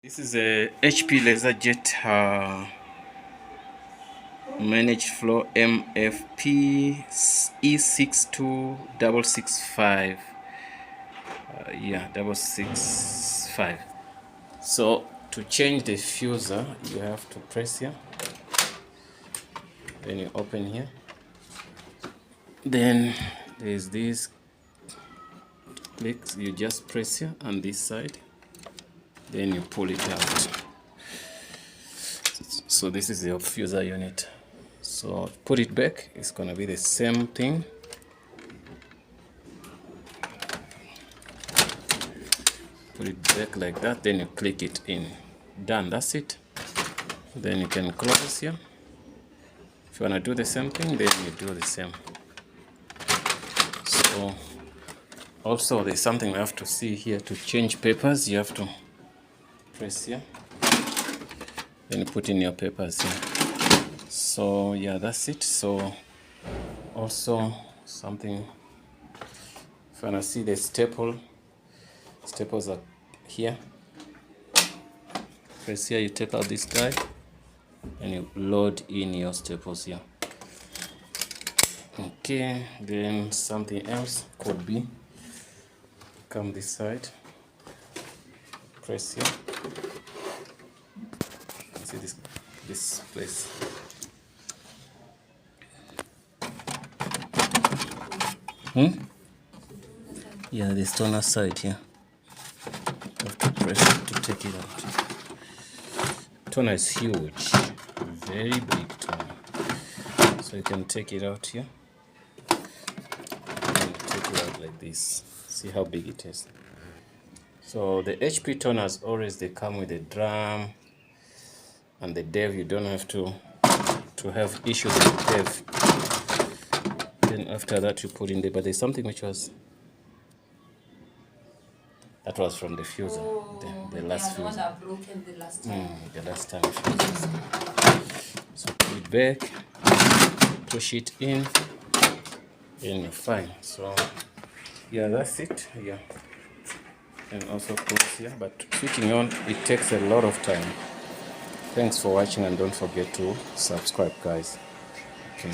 This is a HP LaserJet managed flow MFP E62665. Yeah, 665. So to change the fuser, you have to press here. Then you open here. Then there's this clicks. You just press here on this side. Then you pull it out. So this is your fuser unit. So put it back, it's gonna be the same thing. Put it back like that, then you click it in. Done, that's it. Then you can close here. If you wanna do the same thing, then you do the same. So also there's something we have to see here. To change papers, you have to press here. Then you put in your papers here. So yeah, that's it. So also something, if you wanna see the staples are here. Press here, you take out this guy and you load in your staples here. Okay, then something else could be, come this side, press here. See this place. Yeah, this toner side here. You have to press it to take it out. Toner is huge, very big toner. So you can take it out here. And take it out like this. See how big it is. So the HP toners always, they come with a drum and the dev. You don't have to have issues with the dev. Then after that you put in there, but there's something which was, that was from the fuser, the last fuser. That broken the last time. The last time. So put it back, push it in, and you're fine. So yeah, that's it. Yeah, and also close here. But switching on, it takes a lot of time. Thanks for watching, and don't forget to subscribe, guys. Okay.